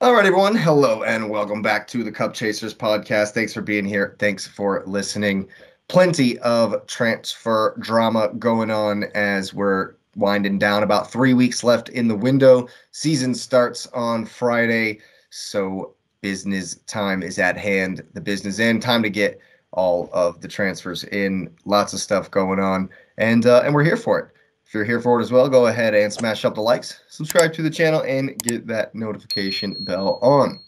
All right, everyone. Hello and welcome back to the Cup Chasers podcast. Thanks for being here. Thanks for listening. Plenty of transfer drama going on as we're winding down. About 3 weeks left in the window. Season starts on Friday, so business time is at hand. The business end. Time to get all of the transfers in. Lots of stuff going on, and we're here for it. If you're here for it as well, go ahead and smash up the likes, subscribe to the channel, and get that notification bell on.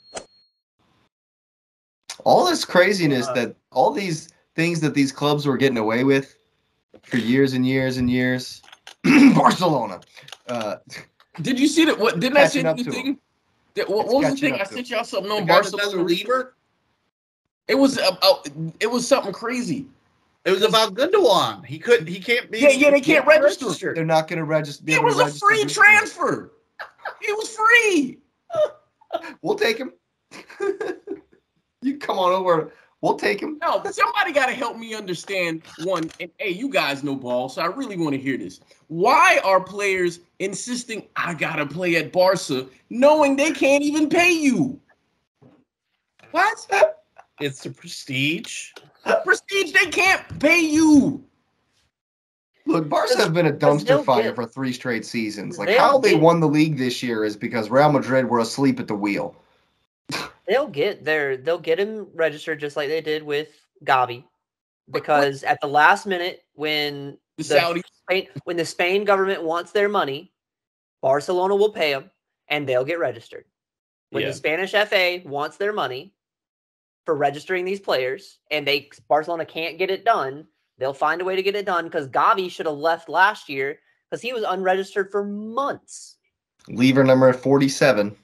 All this craziness that all these things that these clubs were getting away with for years and years and years. Barcelona. Did you see that? What didn't I send you the Catching thing? What was the thing? I sent y'all something on Barcelona. Another lever? It was something crazy. It was about Gundogan. He can't be. Yeah, they can't register. They're not going to register. It was a free transfer. It was free. We'll take him. You come on over. We'll take him. No, somebody got to help me understand one. And hey, you guys know ball, so I really want to hear this. Why are players insisting I gotta play at Barca, knowing they can't even pay you? What? It's the prestige. Prestige, they can't pay you. Look, Barca have been a dumpster fire for 3 straight seasons. Like, how they won the league this year is because Real Madrid were asleep at the wheel. They'll get him registered just like they did with Gavi, because at the last minute when the Spain government wants their money, Barcelona will pay them and they'll get registered. When the Spanish FA wants their money for registering these players and Barcelona can't get it done, they'll find a way to get it done, because Gavi should have left last year because he was unregistered for months. Lever number 47.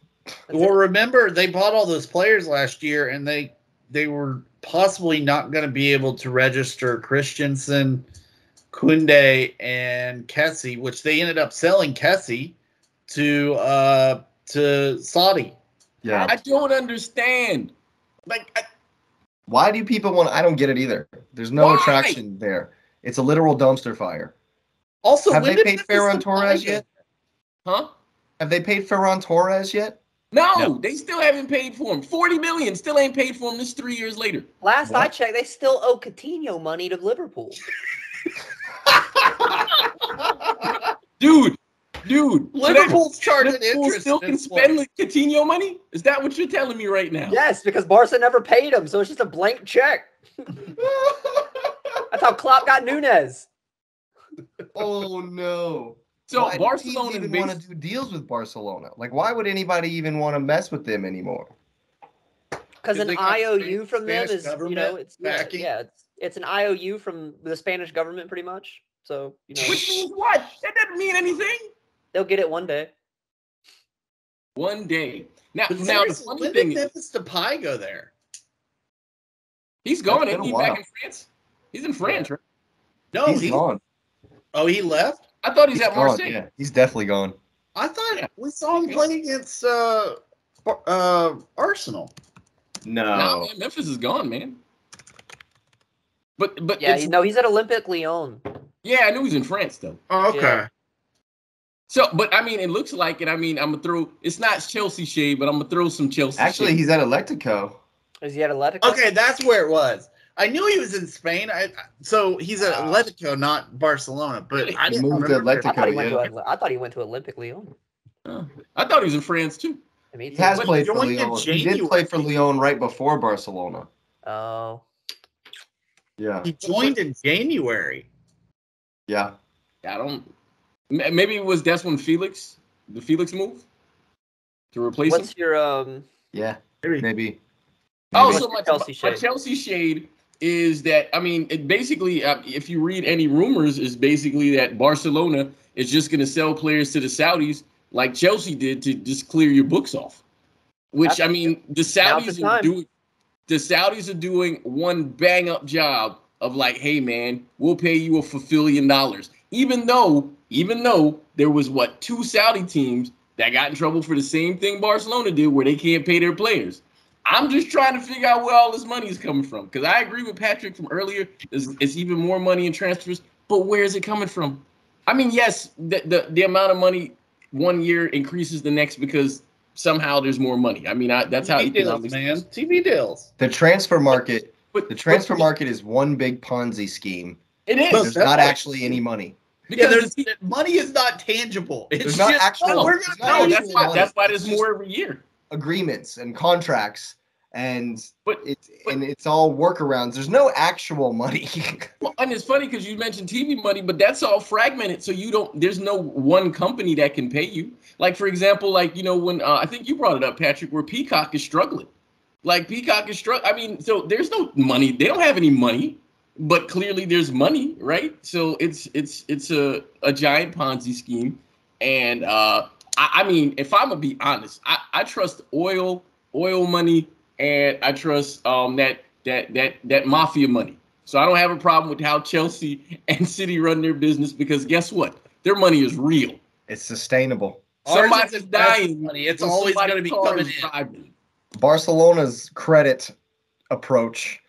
Well, remember, they bought all those players last year, and they were possibly not going to be able to register Christensen, Koundé, and Kessie, which they ended up selling Kessie to Saudi. Yeah, I don't understand. Why do people want? I don't get it either. There's no attraction there. It's a literal dumpster fire. Also, have they paid Ferran Torres yet? Huh? Have they paid Ferran Torres yet? No, they still haven't paid for him. 40 million still ain't paid for him. This 3 years later. Last I checked, they still owe Coutinho money to Liverpool. Dude. Liverpool's charging interest. Still can spend Coutinho money? Is that what you're telling me right now? Yes, because Barca never paid him, so it's just a blank check. That's how Klopp got Nunez. Oh no! So why Barcelona do even want to do deals with Barcelona? Like, why would anybody even want to mess with them anymore? Because an IOU from them is, backing. it's an IOU from the Spanish government, pretty much. So, which means what? That doesn't mean anything. They'll get it one day. One day. Now the funny when thing did is, Memphis Depay go there? He's gone. It's been Isn't he a while. back in France? He's in France, right? No, he's gone. Oh, he left? I thought he's at Marseille. Gone, yeah, he's definitely gone. I thought we saw him play against Arsenal. No, man, Memphis is gone, man. But yeah, he's at Olympique Lyon. Yeah, I knew he was in France though. Oh, okay. Yeah. So, but I mean, it looks like it. I mean, I'm gonna throw. It's not Chelsea shade, but I'm gonna throw some Chelsea. Actually, shade. He's at Atletico. Is he at Atletico? Okay, that's where it was. I knew he was in Spain. So he's at Atletico, not Barcelona. But I didn't moved to remember. Atletico. I thought he went to Olympique Lyon. I thought he was in France too. He has played for joined in Lyon. He did play for Lyon right before Barcelona. Oh. Yeah. He joined in January. Yeah. I don't. Maybe it was that's when the Felix move to replace him. What's your Yeah. Maybe. Oh, What's so your my Chelsea shade is that, I mean, it basically, if you read any rumors, is basically that Barcelona is just going to sell players to the Saudis like Chelsea did to just clear your books off. Which, I mean, the Saudis are doing one bang up job of like, hey man, we'll pay you $1 billion. Even though there was 2 Saudi teams that got in trouble for the same thing Barcelona did, where they can't pay their players. I'm just trying to figure out where all this money is coming from. Because I agree with Patrick from earlier. It's even more money in transfers. But where is it coming from? I mean, yes, the amount of money one year increases the next because somehow there's more money. I mean, that's how economics, man. TV deals. The transfer market. The transfer market is one big Ponzi scheme. It is. There's not actually any money. Because money is not tangible. It's there's not just, actual. That's why there's more every year. Agreements and contracts, and it's all workarounds. There's no actual money. Well, and it's funny because you mentioned TV money, but that's all fragmented. So there's no one company that can pay you. Like, for example, when I think you brought it up, Patrick, where Peacock is struggling. Like, Peacock is struggling. I mean, so there's no money. They don't have any money, but clearly there's money, right? So it's a giant Ponzi scheme. And I mean, if I'm gonna be honest, I trust oil money, and I trust that mafia money. So I don't have a problem with how Chelsea and City run their business, because guess what? Their money is real. It's sustainable. Somebody's dying. Money. It's always going to be coming in. Barcelona's credit approach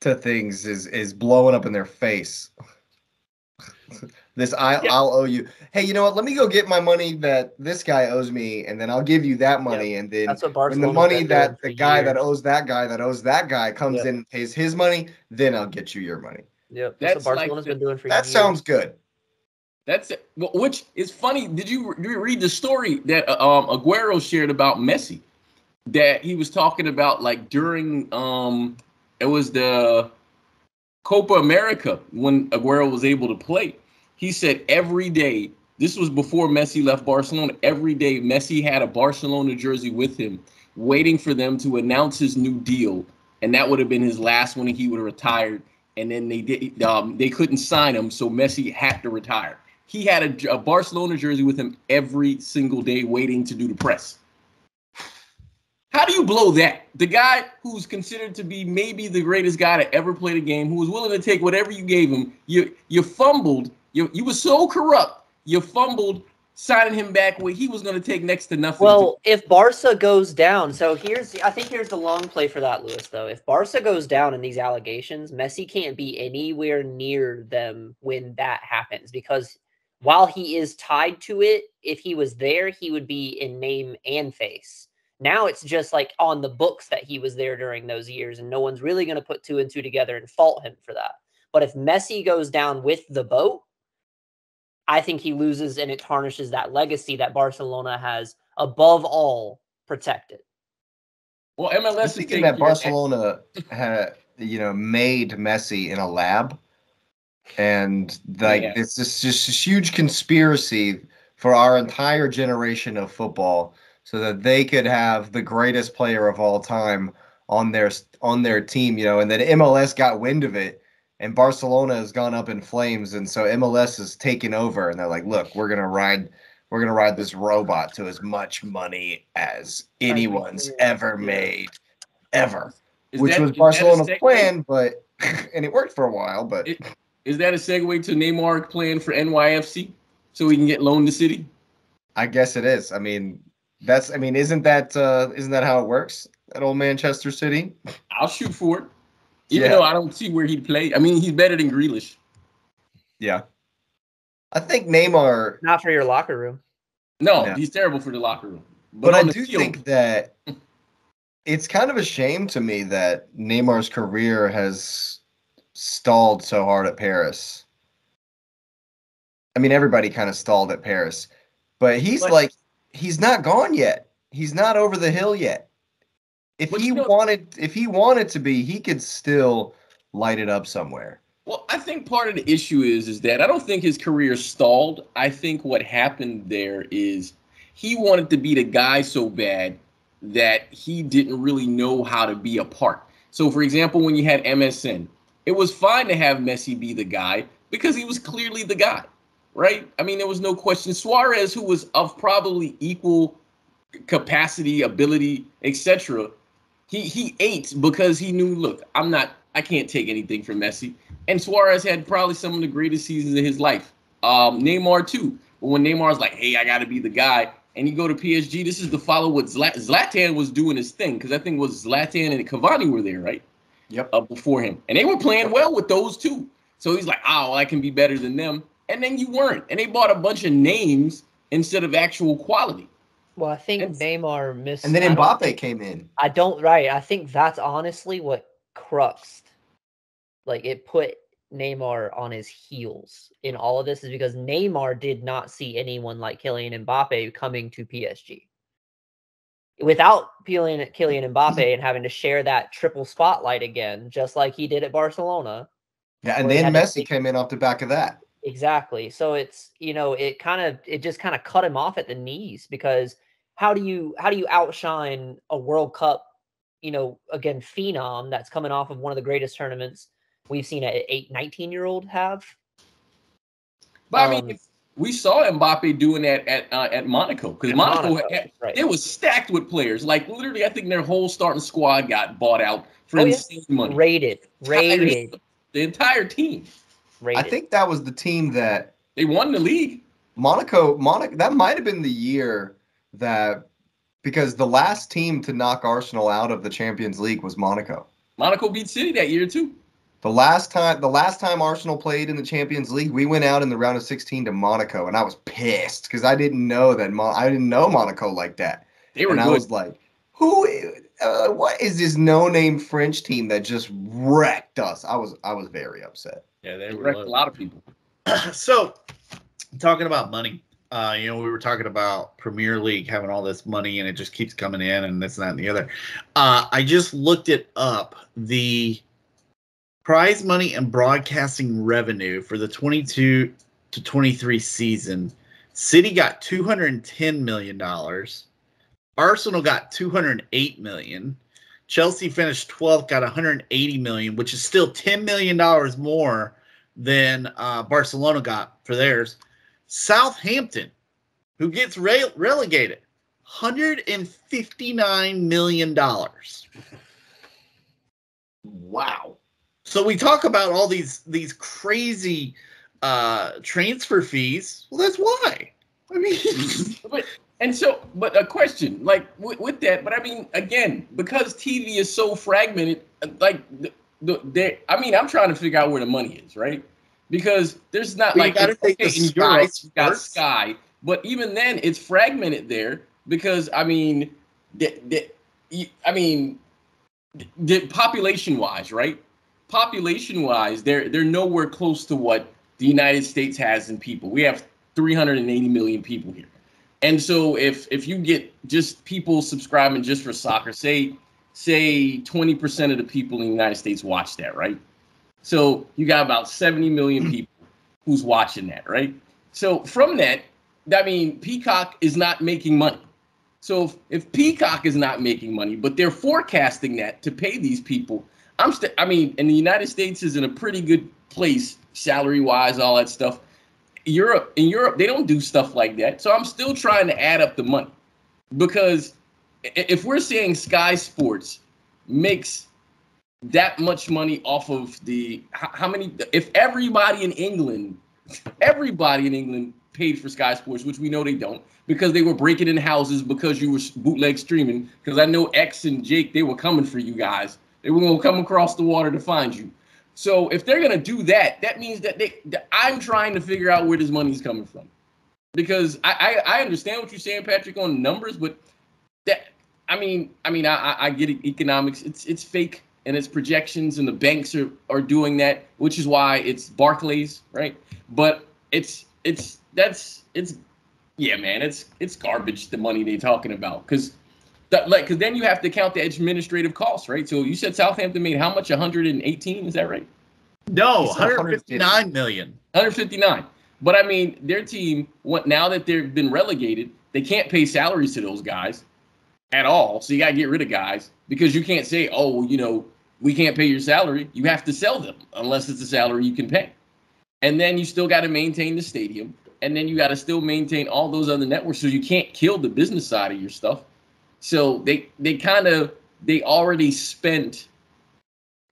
to things is blowing up in their face. I'll owe you. Hey, you know what? Let me go get my money that this guy owes me, and then I'll give you that money. And then when the money that the guy that owes that guy comes in and pays his money, then I'll get you your money. Yep, that's what Barcelona's been doing for years. That sounds good. That's it. Which is funny. Did you read the story that Aguero shared about Messi? That he was talking about, like, during it was the Copa America when Aguero was able to play. He said every day, this was before Messi left Barcelona, every day Messi had a Barcelona jersey with him, waiting for them to announce his new deal, and that would have been his last one, and he would have retired. And then they couldn't sign him, so Messi had to retire. He had a Barcelona jersey with him every single day, waiting to do the press. How do you blow that? The guy who's considered to be maybe the greatest guy to ever play the game, who was willing to take whatever you gave him, you fumbled. You were so corrupt. You fumbled signing him back where he was going to take next to nothing. Well, if Barca goes down, I think here's the long play for that, Lewis, though. If Barca goes down in these allegations, Messi can't be anywhere near them when that happens, because while he is tied to it, if he was there, he would be in name and face. Now it's just like on the books that he was there during those years, and no one's really going to put two and two together and fault him for that. But if Messi goes down with the boat, I think he loses, and it tarnishes that legacy that Barcelona has, above all, protected. Well, MLS is thinking that Barcelona had, made Messi in a lab, and it's just a huge conspiracy for our entire generation of football, so that they could have the greatest player of all time on their team, and then MLS got wind of it, and Barcelona has gone up in flames, and so MLS is taking over, and they're like, "Look, we're gonna ride this robot to as much money as anyone's ever made, ever," which was Barcelona's plan, but and it worked for a while. But is that a segue to Neymar plan for NYFC so he can get loaned to City? I guess it is. I mean, isn't that how it works at old Manchester City? I'll shoot for it. Even though I don't see where he'd play. I mean, he's better than Grealish. Yeah. I think Neymar... Not for your locker room. No, he's terrible for the locker room. But I do think that it's kind of a shame to me that Neymar's career has stalled so hard at Paris. I mean, everybody kind of stalled at Paris. But he's not gone yet. He's not over the hill yet. If he wanted to be, he could still light it up somewhere. Well, I think part of the issue is that I don't think his career stalled. I think what happened there is he wanted to be the guy so bad that he didn't really know how to be a part. So, for example, when you had MSN, it was fine to have Messi be the guy because he was clearly the guy, right? I mean, there was no question. Suarez, who was of probably equal capacity, ability, etc., He ate because he knew, look, I can't take anything from Messi. And Suarez had probably some of the greatest seasons of his life. Neymar too. But when Neymar's like, hey, I got to be the guy, and you go to PSG, this is to follow what Zlatan was doing his thing, because I think it was Zlatan and Cavani were there, right? Yep. Before him. And they were playing well with those two. So he's like, oh, I can be better than them. And then you weren't. And they bought a bunch of names instead of actual quality. Well, I think Neymar missed. And then Mbappe came in. I think that's honestly what cruxed. Like, it put Neymar on his heels in all of this, is because Neymar did not see anyone like Kylian Mbappe coming to PSG. Without Kylian Mbappe and having to share that triple spotlight again, just like he did at Barcelona. Yeah, and then Messi came in off the back of that. Exactly. So it's, it just kind of cut him off at the knees, because how do you outshine a World Cup, again, phenom that's coming off of one of the greatest tournaments we've seen an 19-year-old have? But I mean, we saw Mbappe doing that at Monaco, because Monaco it was stacked with players. Like, literally, I think their whole starting squad got bought out for insane money. Rated. The entire team. Rated. I think that was the team that they won the league. Monaco. That might have been the year that, because the last team to knock Arsenal out of the Champions League was Monaco. Monaco beat City that year too. The last time Arsenal played in the Champions League, we went out in the round of 16 to Monaco, and I was pissed because I didn't know Monaco like that. They were good. I was like, what is this no-name French team that just wrecked us? I was very upset. Yeah, they wrecked a lot of people. So, talking about money, we were talking about Premier League having all this money, and it just keeps coming in, and this and that and the other. I just looked it up. The prize money and broadcasting revenue for the 22 to 23 season, City got $210 million. Arsenal got $208 million. Chelsea finished 12th, got $180 million, which is still $10 million more than Barcelona got for theirs. Southampton, who gets relegated, $159 million. Wow. So we talk about all these crazy transfer fees. Well, that's why. I mean, but a question, like with that, but I mean, again, because TV is so fragmented, like I'm trying to figure out where the money is, right? Because there's not in Europe you got Sky, but even then it's fragmented there, because population wise, right? Population wise, they're nowhere close to what the United States has in people. We have 380 million people here. And so if you get just people subscribing just for soccer, say 20% of the people in the United States watch that, right? So you got about 70 million people who's watching that, right? So from that, Peacock is not making money. So if Peacock is not making money, but they're forecasting that to pay these people, and the United States is in a pretty good place, salary-wise, all that stuff. In Europe, they don't do stuff like that. So I'm still trying to add up the money, because if we're saying Sky Sports makes that much money off of if everybody in England paid for Sky Sports, which we know they don't, because they were breaking in houses because you were bootleg streaming, because I know X and Jake, they were coming for you guys. They were going to come across the water to find you. So if they're going to do that, that means that I'm trying to figure out where this money is coming from. Because I understand what you're saying, Patrick, on numbers, but I get it, economics. It's fake, and it's projections, and the banks are doing that, which is why it's Barclays, right? But it's garbage, the money they're talking about, because then you have to count the administrative costs, right? So you said Southampton made how much? 118, is that right? No, 159 million. 159. But their team, now that they've been relegated, they can't pay salaries to those guys at all. So you got to get rid of guys, because you can't say, we can't pay your salary. You have to sell them unless it's a salary you can pay. And then you still got to maintain the stadium. And then you got to still maintain all those other networks. So you can't kill the business side of your stuff. So they already spent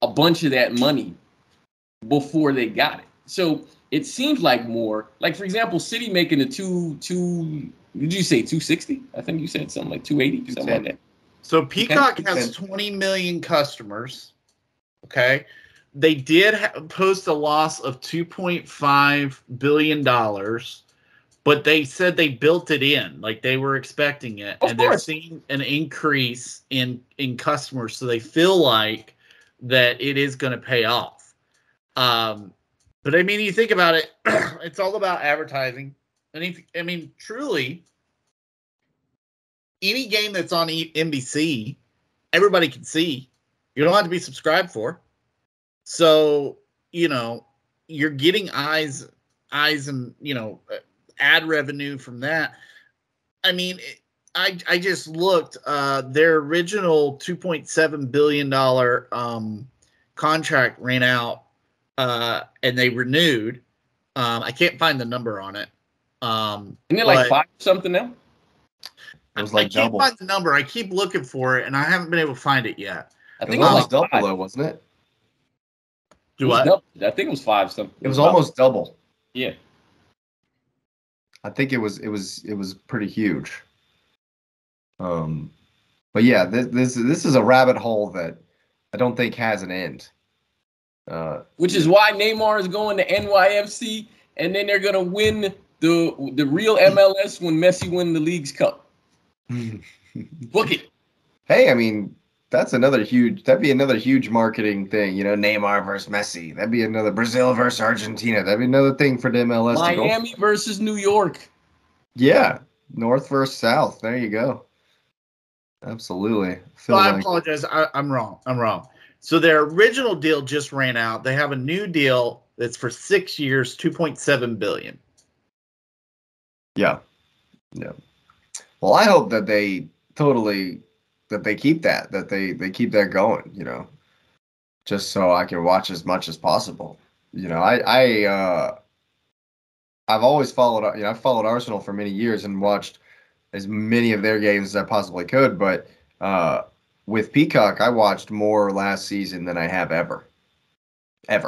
a bunch of that money before they got it. So it seems like more, like, for example, City making the did you say 260? I think you said something like 280, something like that. So Peacock has 20 million customers. Okay. They did post a loss of $2.5 billion. But they said they built it in, like they were expecting it, and they're seeing an increase in customers, so they feel like that it is going to pay off. But I mean, you think about it, it's all about advertising, and truly, any game that's on NBC, everybody can see. You don't have to be subscribed for, so you're getting eyes, and ad revenue from that. I mean, I just looked. Their original $2.7 billion contract ran out, and they renewed. I can't find the number on it. Isn't it like 5 something now? It was like I can't find the number. I keep looking for it, and I haven't been able to find it yet. I think it was almost double, though, wasn't it? I think it was 5 something. It was almost double. Yeah. I think it was pretty huge. But yeah, this is a rabbit hole that I don't think has an end. Which is why Neymar is going to NYFC, and then they're gonna win the real MLS when Messi win the League's Cup. Book it. Hey, I mean, that'd be another huge marketing thing, Neymar versus Messi. That'd be another Brazil versus Argentina. That'd be another thing for the MLS. Miami versus New York. Yeah, North versus South. There you go. Absolutely. I apologize. I'm wrong. So their original deal just ran out. They have a new deal that's for 6 years, $2.7 billion. Yeah. Well, I hope that they keep that they keep that going, just so I can watch as much as possible. I've always followed, I've followed Arsenal for many years and watched as many of their games as I possibly could. But with Peacock, I watched more last season than I have ever.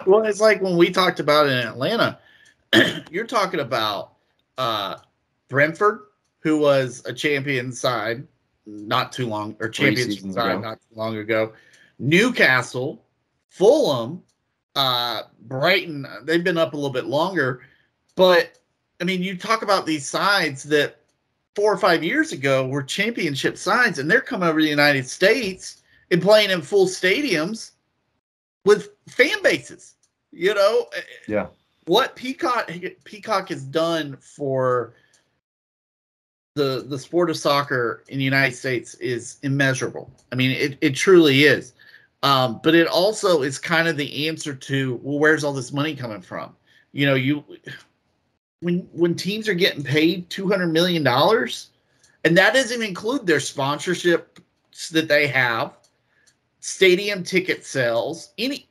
Well, it's like when we talked about it in Atlanta, you're talking about Brentford, who was a champion side not too long ago. Newcastle, Fulham, Brighton, they've been up a little bit longer. But, I mean, you talk about these sides that 4 or 5 years ago were championship sides, and they're coming over to the United States and playing in full stadiums with fan bases. Yeah. What Peacock has done for the sport of soccer in the United States is immeasurable. I mean, it truly is. But it also is kind of the answer to, well, where's all this money coming from? When teams are getting paid $200 million, and that doesn't include their sponsorships that they have, stadium ticket sales, any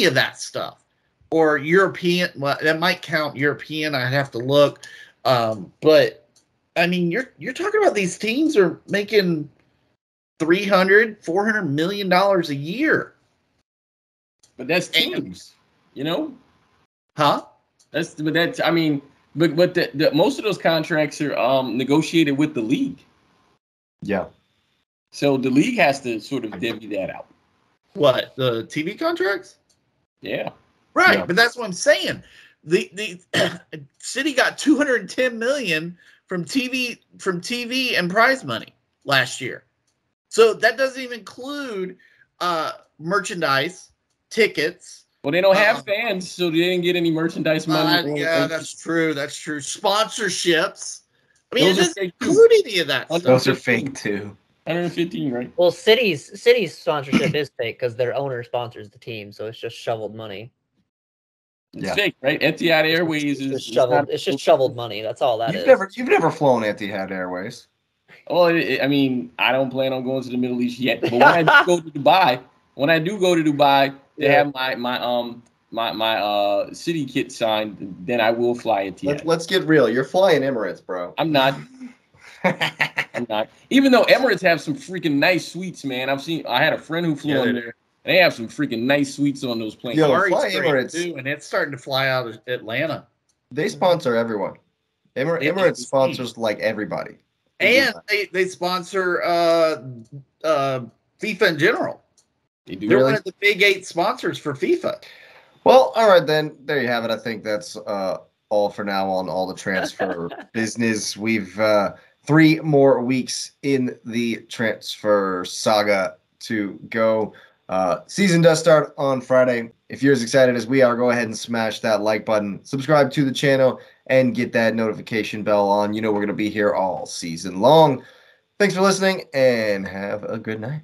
of that stuff, or European. Well, that might count European. I'd have to look. But I mean, you're talking about these teams are making $300-400 million a year. But that's teams, Huh? But most of those contracts are negotiated with the league. Yeah. So the league has to sort of divvy that out. What, the TV contracts? Yeah. Right, yeah. But that's what I'm saying. The City got $210 million from TV and prize money last year. So that doesn't even include merchandise, tickets. Well, they don't have fans, so they didn't get any merchandise money. Yeah, that's true. Sponsorships. I mean, it doesn't include any of that stuff. Those are fake too. 115, right? Well, City's sponsorship is fake because their owner sponsors the team, so it's just shoveled money. It's fake, right? Etihad Airways is shoveled. It's just shoveled money. That's all that is. You've never flown Etihad Airways. Oh, I mean, I don't plan on going to the Middle East yet. But when I do go to Dubai, they have my city kit signed. Then I will fly Etihad. Let's get real. You're flying Emirates, bro. I'm not. I'm not. Even though Emirates have some freaking nice suites, man. I had a friend who flew on there. They have some freaking nice suites on those planes. Yo, fly Emirates too, and it's starting to fly out of Atlanta. They sponsor everyone. Emirates sponsors like everybody. And they sponsor FIFA in general. They're one of the big 8 sponsors for FIFA. Well, all right then. There you have it. I think that's all for now on all the transfer business. We've 3 more weeks in the transfer saga to go. Season does start on Friday. If you're as excited as we are, go ahead and smash that like button, subscribe to the channel, and get that notification bell on. You know we're going to be here all season long. Thanks for listening, and have a good night.